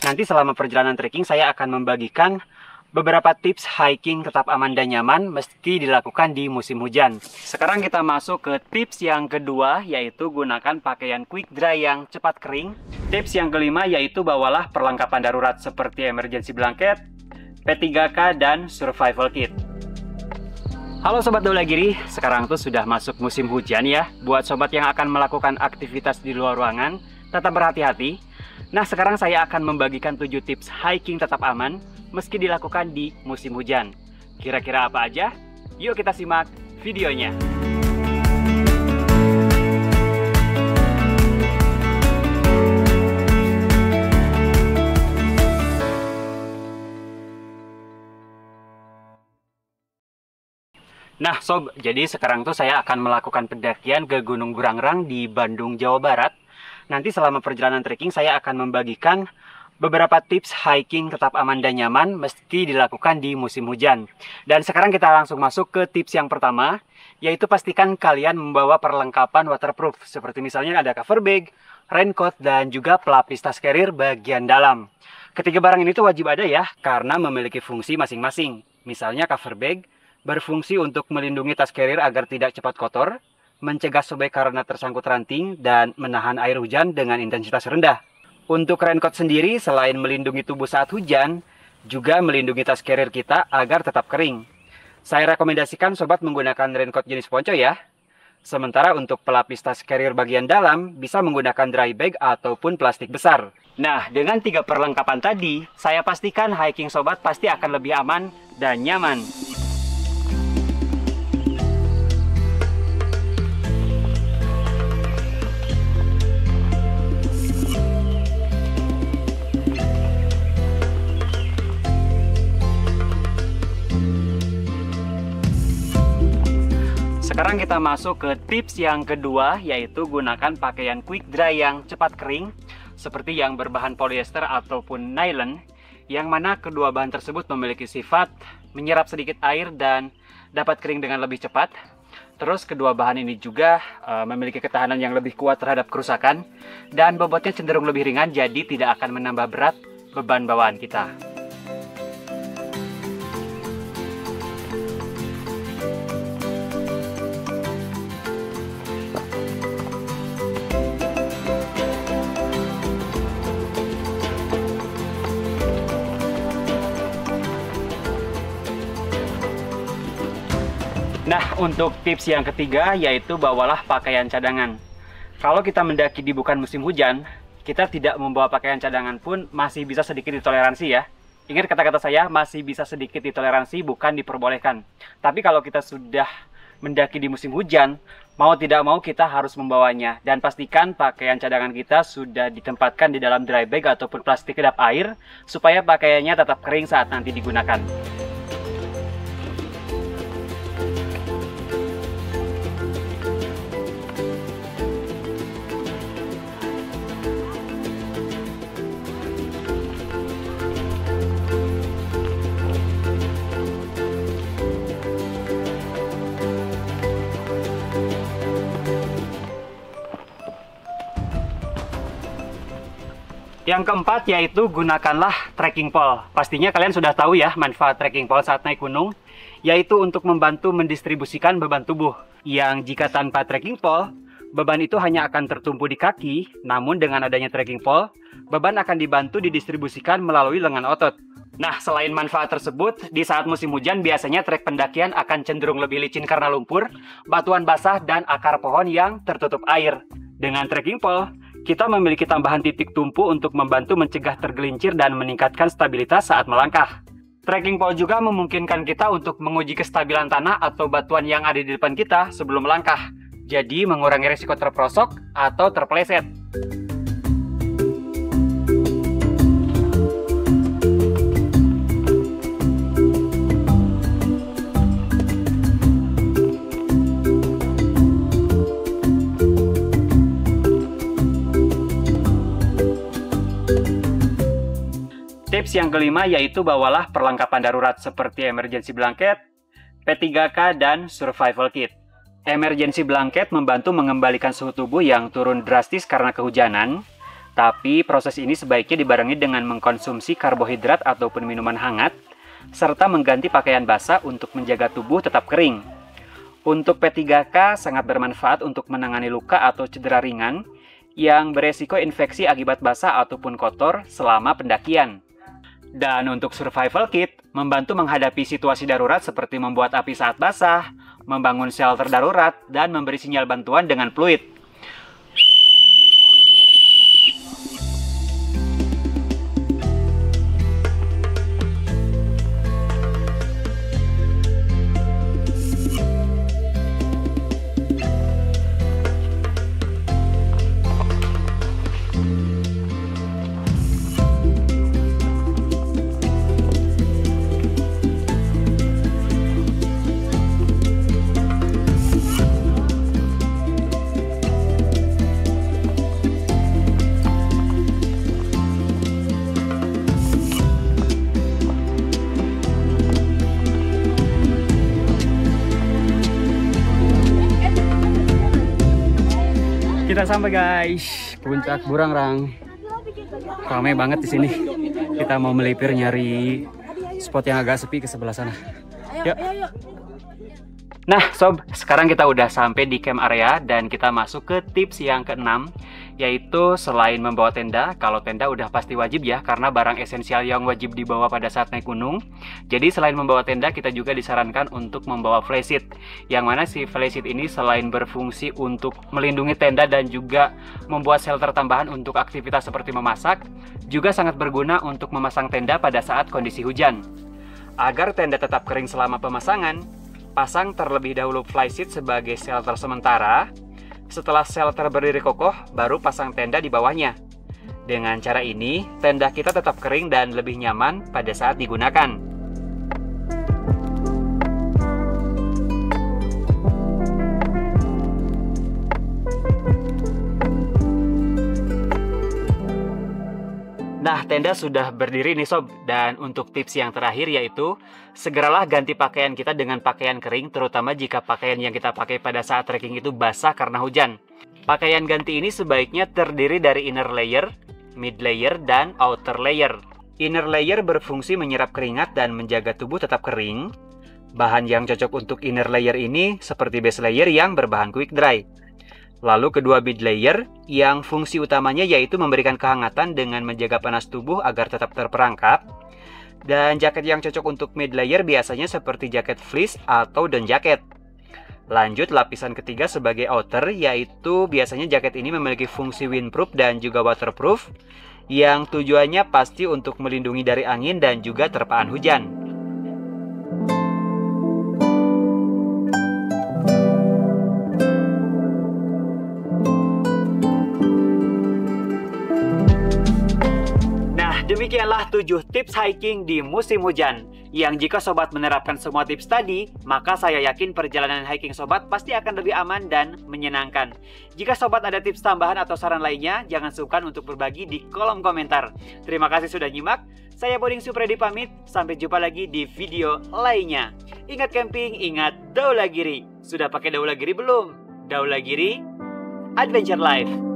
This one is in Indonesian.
Nanti selama perjalanan trekking saya akan membagikan beberapa tips hiking tetap aman dan nyaman meski dilakukan di musim hujan. Sekarang kita masuk ke tips yang kedua, yaitu gunakan pakaian quick dry yang cepat kering. Tips yang kelima yaitu bawalah perlengkapan darurat seperti emergency blanket, P3K, dan survival kit. Halo Sobat Daulagiri, sekarang tuh sudah masuk musim hujan ya. Buat sobat yang akan melakukan aktivitas di luar ruangan, tetap berhati-hati. Nah, sekarang saya akan membagikan 7 tips hiking tetap aman meski dilakukan di musim hujan. Kira-kira apa aja? Yuk kita simak videonya. Nah Sob, jadi sekarang tuh saya akan melakukan pendakian ke Gunung Burangrang di Bandung, Jawa Barat. Nanti selama perjalanan trekking saya akan membagikan beberapa tips hiking tetap aman dan nyaman meski dilakukan di musim hujan. Dan sekarang kita langsung masuk ke tips yang pertama, yaitu pastikan kalian membawa perlengkapan waterproof seperti misalnya ada cover bag, raincoat, dan juga pelapis tas carrier bagian dalam. Ketiga barang ini tuh wajib ada ya, karena memiliki fungsi masing-masing. Misalnya cover bag berfungsi untuk melindungi tas carrier agar tidak cepat kotor, mencegah sobek karena tersangkut ranting, dan menahan air hujan dengan intensitas rendah. Untuk raincoat sendiri, selain melindungi tubuh saat hujan, juga melindungi tas carrier kita agar tetap kering. Saya rekomendasikan sobat menggunakan raincoat jenis ponco ya. Sementara untuk pelapis tas carrier bagian dalam, bisa menggunakan dry bag ataupun plastik besar. Nah, dengan 3 perlengkapan tadi, saya pastikan hiking sobat pasti akan lebih aman dan nyaman. Sekarang kita masuk ke tips yang kedua, yaitu gunakan pakaian quick dry yang cepat kering seperti yang berbahan polyester ataupun nylon, yang mana kedua bahan tersebut memiliki sifat menyerap sedikit air dan dapat kering dengan lebih cepat. Terus kedua bahan ini juga memiliki ketahanan yang lebih kuat terhadap kerusakan dan bobotnya cenderung lebih ringan, jadi tidak akan menambah berat beban bawaan kita. Nah, untuk tips yang ketiga yaitu bawalah pakaian cadangan. Kalau kita mendaki di bukan musim hujan, kita tidak membawa pakaian cadangan pun masih bisa sedikit ditoleransi ya. Ingat kata-kata saya, masih bisa sedikit ditoleransi, bukan diperbolehkan. Tapi kalau kita sudah mendaki di musim hujan, mau tidak mau kita harus membawanya. Dan pastikan pakaian cadangan kita sudah ditempatkan di dalam dry bag ataupun plastik kedap air, supaya pakaiannya tetap kering saat nanti digunakan. Yang keempat yaitu gunakanlah trekking pole. Pastinya kalian sudah tahu ya manfaat trekking pole saat naik gunung, yaitu untuk membantu mendistribusikan beban tubuh. Yang jika tanpa trekking pole, beban itu hanya akan tertumpu di kaki, namun dengan adanya trekking pole, beban akan dibantu didistribusikan melalui lengan otot. Nah, selain manfaat tersebut, di saat musim hujan biasanya trek pendakian akan cenderung lebih licin karena lumpur, batuan basah, dan akar pohon yang tertutup air. Dengan trekking pole, kita memiliki tambahan titik tumpu untuk membantu mencegah tergelincir dan meningkatkan stabilitas saat melangkah. Trekking pole juga memungkinkan kita untuk menguji kestabilan tanah atau batuan yang ada di depan kita sebelum melangkah. Jadi mengurangi risiko terprosok atau terpeleset. Tips yang kelima yaitu bawalah perlengkapan darurat seperti emergency blanket, P3K, dan survival kit. Emergency blanket membantu mengembalikan suhu tubuh yang turun drastis karena kehujanan. Tapi proses ini sebaiknya dibarengi dengan mengkonsumsi karbohidrat ataupun minuman hangat, serta mengganti pakaian basah untuk menjaga tubuh tetap kering. Untuk P3K sangat bermanfaat untuk menangani luka atau cedera ringan yang beresiko infeksi akibat basah ataupun kotor selama pendakian. Dan untuk survival kit, membantu menghadapi situasi darurat seperti membuat api saat basah, membangun shelter darurat, dan memberi sinyal bantuan dengan fluid. Kita sampai guys, puncak Burangrang. Ramai banget di sini. Kita mau melipir nyari spot yang agak sepi ke sebelah sana. Yuk. Nah sob, sekarang kita udah sampai di camp area dan kita masuk ke tips yang keenam, yaitu selain membawa tenda. Kalau tenda udah pasti wajib ya, karena barang esensial yang wajib dibawa pada saat naik gunung. Jadi selain membawa tenda, kita juga disarankan untuk membawa flysheet. Yang mana si flysheet ini selain berfungsi untuk melindungi tenda dan juga membuat shelter tambahan untuk aktivitas seperti memasak, juga sangat berguna untuk memasang tenda pada saat kondisi hujan. Agar tenda tetap kering selama pemasangan, pasang terlebih dahulu flysheet sebagai shelter sementara. Setelah shelter berdiri kokoh, baru pasang tenda di bawahnya. Dengan cara ini, tenda kita tetap kering dan lebih nyaman pada saat digunakan. Nah, tenda sudah berdiri nih sob, dan untuk tips yang terakhir yaitu segeralah ganti pakaian kita dengan pakaian kering, terutama jika pakaian yang kita pakai pada saat trekking itu basah karena hujan. Pakaian ganti ini sebaiknya terdiri dari inner layer, mid layer, dan outer layer. Inner layer berfungsi menyerap keringat dan menjaga tubuh tetap kering. Bahan yang cocok untuk inner layer ini seperti base layer yang berbahan quick dry. Lalu kedua mid layer yang fungsi utamanya yaitu memberikan kehangatan dengan menjaga panas tubuh agar tetap terperangkap. Dan jaket yang cocok untuk mid layer biasanya seperti jaket fleece atau down jacket. Lanjut lapisan ketiga sebagai outer, yaitu biasanya jaket ini memiliki fungsi windproof dan juga waterproof, yang tujuannya pasti untuk melindungi dari angin dan juga terpaan hujan. Demikianlah 7 tips hiking di musim hujan, yang jika sobat menerapkan semua tips tadi, maka saya yakin perjalanan hiking sobat pasti akan lebih aman dan menyenangkan. Jika sobat ada tips tambahan atau saran lainnya, jangan sungkan untuk berbagi di kolom komentar. Terima kasih sudah nyimak, saya Boding Supredi pamit, sampai jumpa lagi di video lainnya. Ingat camping, ingat Daulagiri. Sudah pakai Daulagiri belum? Daulagiri, Adventure Life.